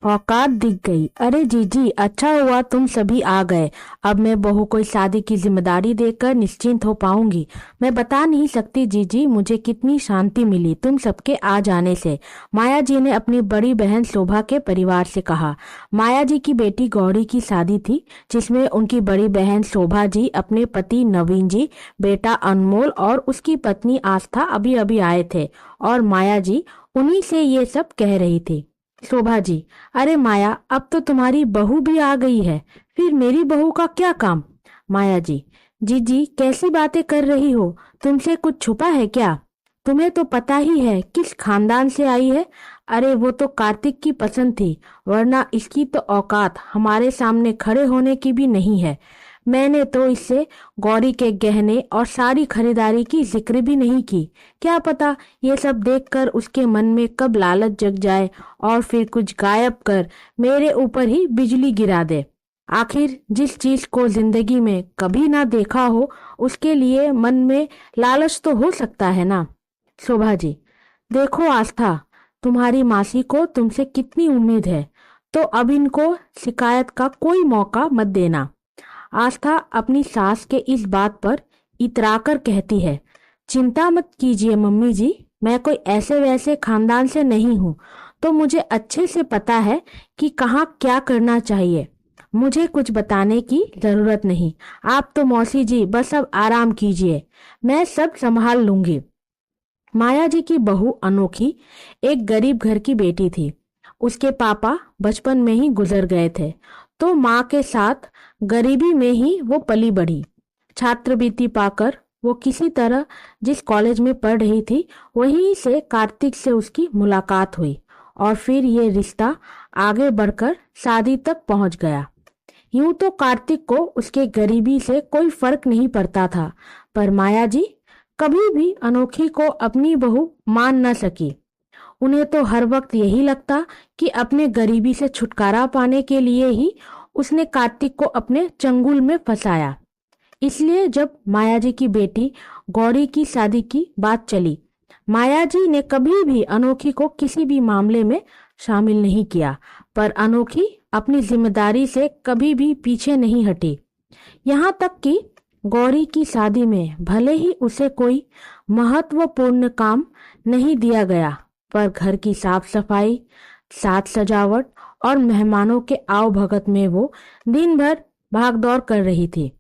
औकात दिख गई। अरे जीजी, अच्छा हुआ तुम सभी आ गए। अब मैं बहू को इस शादी की जिम्मेदारी देकर निश्चिंत हो पाऊंगी। मैं बता नहीं सकती जीजी, मुझे कितनी शांति मिली तुम सबके आ जाने से। माया जी ने अपनी बड़ी बहन शोभा के परिवार से कहा। माया जी की बेटी गौरी की शादी थी, जिसमें उनकी बड़ी बहन शोभा जी, अपने पति नवीन जी, बेटा अनमोल और उसकी पत्नी आस्था अभी अभी आए थे। और माया जी उन्हीं से ये सब कह रही थी। शोभा जी, अरे माया, अब तो तुम्हारी बहू भी आ गई है, फिर मेरी बहू का क्या काम? माया जी, जीजी कैसी बातें कर रही हो? तुमसे कुछ छुपा है क्या? तुम्हें तो पता ही है किस खानदान से आई है। अरे वो तो कार्तिक की पसंद थी, वरना इसकी तो औकात हमारे सामने खड़े होने की भी नहीं है। मैंने तो इससे गौरी के गहने और सारी खरीदारी की जिक्र भी नहीं की। क्या पता ये सब देखकर उसके मन में कब लालच जग जाए और फिर कुछ गायब कर मेरे ऊपर ही बिजली गिरा दे। आखिर जिस चीज को जिंदगी में कभी ना देखा हो, उसके लिए मन में लालच तो हो सकता है ना। शोभा जी, देखो आस्था, तुम्हारी मासी को तुमसे कितनी उम्मीद है, तो अब इनको शिकायत का कोई मौका मत देना। आस्था अपनी सास के इस बात पर इतराकर कहती है। चिंता मत कीजिए मम्मी जी, मैं कोई ऐसे वैसे खानदान से नहीं हूँ, तो मुझे अच्छे से पता है कि कहाँ क्या करना चाहिए। मुझे कुछ बताने की जरूरत नहीं। आप तो मौसी जी बस अब आराम कीजिए, मैं सब संभाल लूंगी। माया जी की बहू अनोखी एक गरीब घर की बेटी थी। उसके पापा बचपन में ही गुजर गए थे, तो माँ के साथ गरीबी में ही वो पली बढ़ी। छात्रवृत्ति पाकर वो किसी तरह जिस कॉलेज में पढ़ रही थी, वहीं से कार्तिक से उसकी मुलाकात हुई और फिर ये रिश्ता आगे बढ़कर शादी तक पहुंच गया। यूं तो कार्तिक को उसके गरीबी से कोई फर्क नहीं पड़ता था, पर माया जी कभी भी अनोखी को अपनी बहू मान न सकी। उन्हें तो हर वक्त यही लगता कि अपने गरीबी से छुटकारा पाने के लिए ही उसने कार्तिक को अपने चंगुल में फंसाया। इसलिए जब माया जी की बेटी गौरी की शादी की बात चली, माया जी ने कभी भी अनोखी को किसी भी मामले में शामिल नहीं किया, पर अनोखी अपनी जिम्मेदारी से कभी भी पीछे नहीं हटी। यहाँ तक कि गौरी की शादी में भले ही उसे कोई महत्वपूर्ण काम नहीं दिया गया, पर घर की साफ सफाई, साज सजावट और मेहमानों के आव भगत में वो दिन भर भागदौड़ कर रही थी।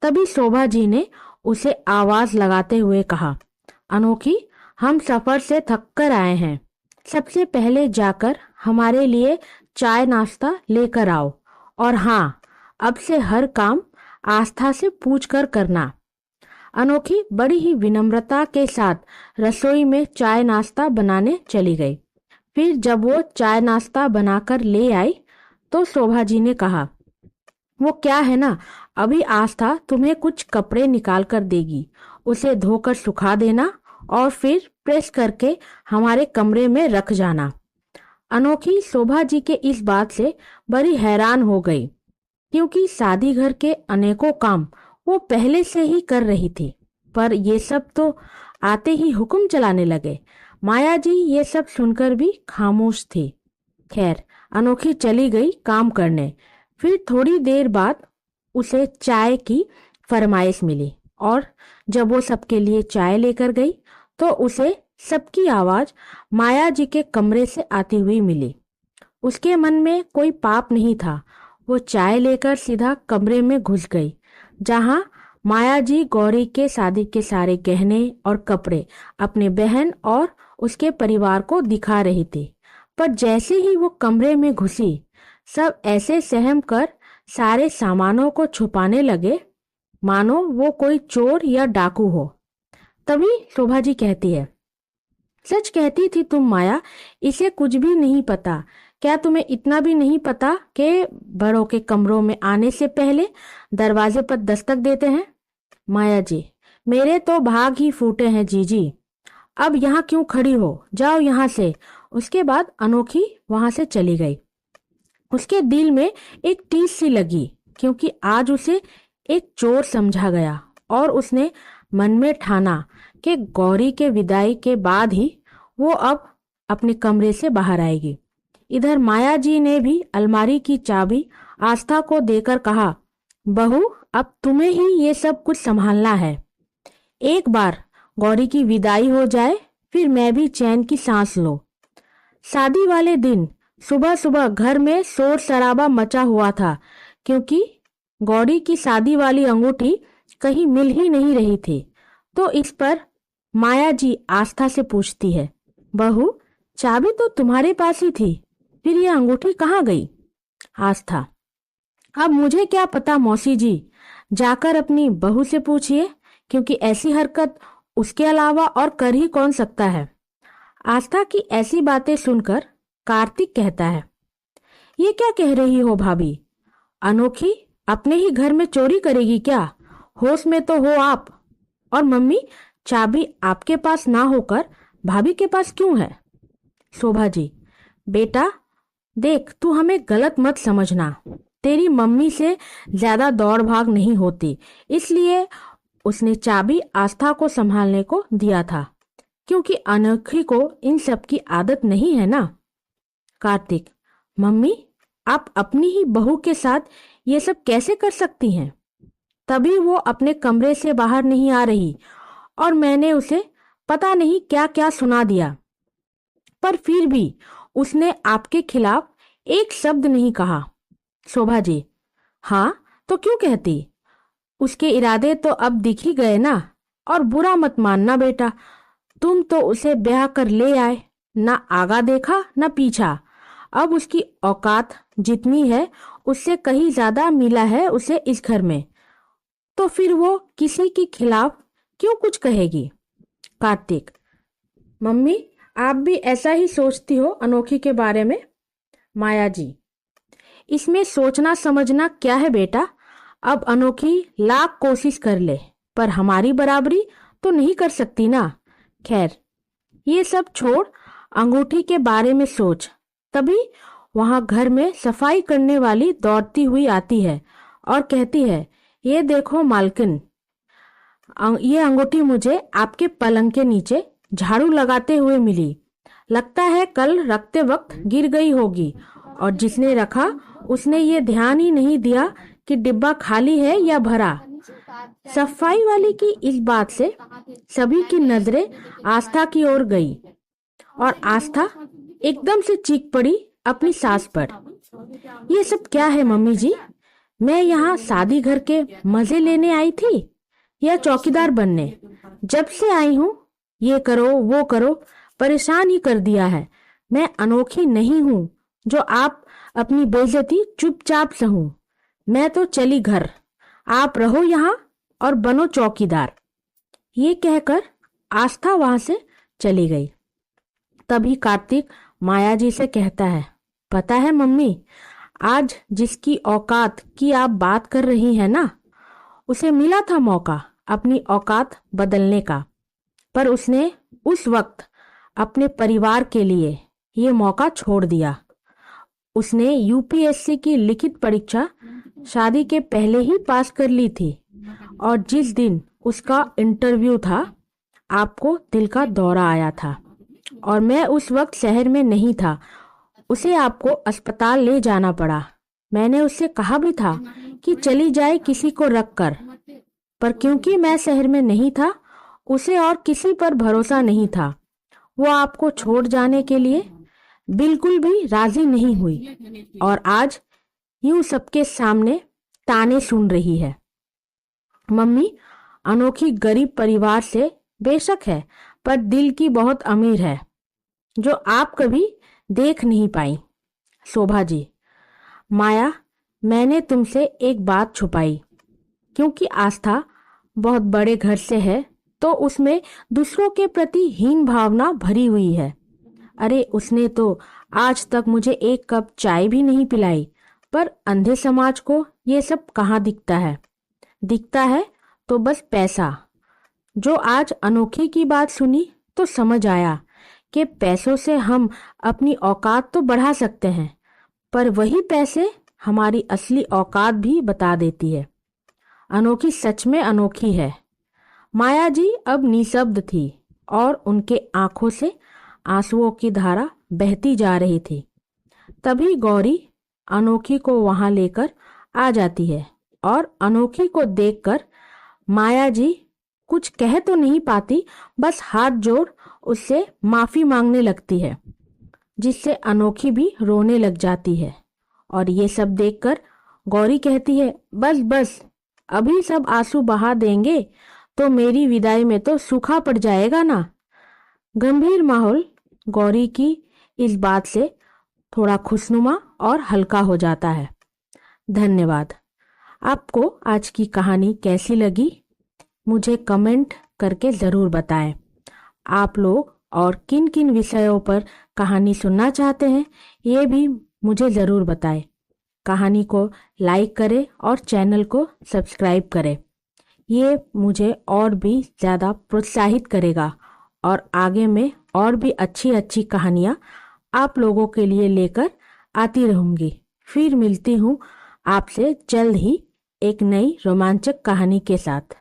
तभी शोभा जी ने उसे आवाज लगाते हुए कहा, अनोखी, हम सफर से थक कर आए हैं, सबसे पहले जाकर हमारे लिए चाय नाश्ता लेकर आओ। और हाँ, अब से हर काम आस्था से पूछ कर करना। अनोखी बड़ी ही विनम्रता के साथ रसोई में चाय नाश्ता बनाने चली गई। फिर जब वो चाय नाश्ता बनाकर ले आई, तो शोभा जी ने कहा, वो क्या है ना, अभी आस्था तुम्हें कुछ कपड़े निकाल कर देगी, उसे धोकर सुखा देना और फिर प्रेस करके हमारे कमरे में रख जाना। अनोखी शोभा जी के इस बात से बड़ी हैरान हो गई, क्योंकि शादी घर के अनेकों काम वो पहले से ही कर रही थी, पर ये सब तो आते ही हुक्म चलाने लगे। माया जी ये सब सुनकर भी खामोश थी। खैर, अनोखी चली गई काम करने। फिर थोड़ी देर बाद उसे चाय की फरमाइश मिली, और जब वो सबके लिए चाय लेकर गई, तो उसे सबकी आवाज माया जी के कमरे से आती हुई मिली। उसके मन में कोई पाप नहीं था। वो चाय लेकर सीधा कमरे में घुस गई, जहां माया जी गौरी के शादी के सारे गहने और कपड़े अपने बहन और उसके परिवार को दिखा रही थी। पर जैसे ही वो कमरे में घुसी, सब ऐसे सहम कर सारे सामानों को छुपाने लगे, मानो वो कोई चोर या डाकू हो। तभी शोभा जी कहती है, सच कहती थी तुम माया, इसे कुछ भी नहीं पता। क्या तुम्हें इतना भी नहीं पता कि बड़ों के कमरों में आने से पहले दरवाजे पर दस्तक देते हैं? माया जी, मेरे तो भाग ही फूटे हैं जीजी। अब यहाँ क्यों खड़ी हो, जाओ यहाँ से। उसके बाद अनोखी वहां से चली गई। उसके दिल में एक टीस सी लगी, क्योंकि आज उसे एक चोर समझा गया, और उसने मन में ठाना कि गौरी के विदाई के बाद ही वो अब अपने कमरे से बाहर आएगी। इधर माया जी ने भी अलमारी की चाबी आस्था को देकर कहा, बहू अब तुम्हें ही ये सब कुछ संभालना है। एक बार गौरी की विदाई हो जाए फिर मैं भी चैन की सांस लो। शादी वाले दिन सुबह सुबह घर में शोर शराबा मचा हुआ था क्योंकि गौरी की शादी वाली अंगूठी कहीं मिल ही नहीं रही थी। तो इस पर माया जी आस्था से पूछती है, बहू चाबी तो तुम्हारे पास ही थी, फिर ये अंगूठी कहाँ गई? आस्था, अब मुझे क्या पता मौसी जी, जाकर अपनी बहू से पूछिए, क्योंकि ऐसी हरकत उसके अलावा और कर ही कौन सकता है। आस्था की ऐसी बातें सुनकर कार्तिक कहता है, ये क्या कह रही हो भाभी? अनोखी अपने ही घर में चोरी करेगी क्या? होश में तो हो आप। और मम्मी, चाबी आपके पास ना होकर भाभी के पास क्यों है? शोभा जी, बेटा देख, तू हमें गलत मत समझना। तेरी मम्मी से ज्यादा दौड़ भाग नहीं होती, इसलिए उसने चाबी आस्था को संभालने को दिया था, क्योंकि अनोखी को इन सब की आदत नहीं है ना। कार्तिक, मम्मी आप अपनी ही बहू के साथ ये सब कैसे कर सकती हैं? तभी वो अपने कमरे से बाहर नहीं आ रही और मैंने उसे पता नहीं क्या क्या सुना दिया, पर फिर भी उसने आपके खिलाफ एक शब्द नहीं कहा। शोभा जी, हाँ तो क्यों कहती? उसके इरादे तो अब दिख ही गए ना। और बुरा मत मानना बेटा, तुम तो उसे ब्याह कर ले आए, ना आगा देखा ना पीछा। अब उसकी औकात जितनी है उससे कहीं ज्यादा मिला है उसे इस घर में, तो फिर वो किसी के खिलाफ क्यों कुछ कहेगी? कार्तिक, मम्मी आप भी ऐसा ही सोचती हो अनोखी के बारे में? माया जी, इसमें सोचना समझना क्या है बेटा? अब अनोखी लाख कोशिश कर ले पर हमारी बराबरी तो नहीं कर सकती ना। खैर ये सब छोड़, अंगूठी के बारे में सोच। तभी वहां घर में सफाई करने वाली दौड़ती हुई आती है और कहती है, ये देखो मालकिन, ये अंगूठी मुझे आपके पलंग के नीचे झाड़ू लगाते हुए मिली। लगता है कल रखते वक्त गिर गई होगी और जिसने रखा उसने ये ध्यान ही नहीं दिया कि डिब्बा खाली है या भरा। सफाई वाली की इस बात से सभी की नजरें आस्था की ओर गई और आस्था एकदम से चीख पड़ी अपनी सास पर। ये सब क्या है मम्मी जी? मैं यहाँ शादी घर के मजे लेने आई थी या चौकीदार बनने? जब से आई हूँ ये करो वो करो, परेशान ही कर दिया है। मैं अनोखी नहीं हूँ जो आप अपनी बेइज्जती चुपचाप सहूं। मैं तो चली घर, आप रहो यहाँ और बनो चौकीदार। ये कहकर आस्था वहां से चली गई। तभी कार्तिक माया जी से कहता है, पता है मम्मी, आज जिसकी औकात की आप बात कर रही हैं ना, उसे मिला था मौका अपनी औकात बदलने का, पर उसने उस वक्त अपने परिवार के लिए ये मौका छोड़ दिया। उसने यूपीएससी की लिखित परीक्षा शादी के पहले ही पास कर ली थी और जिस दिन उसका इंटरव्यू था आपको दिल का दौरा आया था और मैं उस वक्त शहर में नहीं था। उसे आपको अस्पताल ले जाना पड़ा। मैंने उससे कहा भी था कि चली जाए किसी को रख कर, पर क्योंकि मैं शहर में नहीं था उसे और किसी पर भरोसा नहीं था। वो आपको छोड़ जाने के लिए बिल्कुल भी राजी नहीं हुई और आज यूं सबके सामने ताने सुन रही है। मम्मी, अनोखी गरीब परिवार से बेशक है, पर दिल की बहुत अमीर है जो आप कभी देख नहीं पाई। शोभा जी, माया, मैंने तुमसे एक बात छुपाई, क्योंकि आस्था बहुत बड़े घर से है तो उसमें दूसरों के प्रति हीन भावना भरी हुई है। अरे उसने तो आज तक मुझे एक कप चाय भी नहीं पिलाई, पर अंधे समाज को ये सब कहाँ दिखता है? दिखता है तो बस पैसा। जो आज अनोखी की बात सुनी तो समझ आया कि पैसों से हम अपनी औकात तो बढ़ा सकते हैं, पर वही पैसे हमारी असली औकात भी बता देती है। अनोखी सच में अनोखी है। माया जी अब निशब्द थी और उनके आंखों से आंसुओं की धारा बहती जा रही थी। तभी गौरी अनोखी को वहां लेकर आ जाती है और अनोखी को देखकर माया जी कुछ कह तो नहीं पाती, बस हाथ जोड़ उससे माफी मांगने लगती है, जिससे अनोखी भी रोने लग जाती है। और ये सब देखकर गौरी कहती है, बस बस, अभी सब आंसू बहा देंगे तो मेरी विदाई में तो सूखा पड़ जाएगा ना। गंभीर माहौल गौरी की इस बात से थोड़ा खुशनुमा और हल्का हो जाता है। धन्यवाद। आपको आज की कहानी कैसी लगी मुझे कमेंट करके ज़रूर बताएं। आप लोग और किन किन विषयों पर कहानी सुनना चाहते हैं ये भी मुझे ज़रूर बताएं। कहानी को लाइक करें और चैनल को सब्सक्राइब करें। ये मुझे और भी ज़्यादा प्रोत्साहित करेगा और आगे मैं और भी अच्छी अच्छी कहानियाँ आप लोगों के लिए लेकर आती रहूँगी। फिर मिलती हूँ आपसे जल्द ही एक नई रोमांचक कहानी के साथ।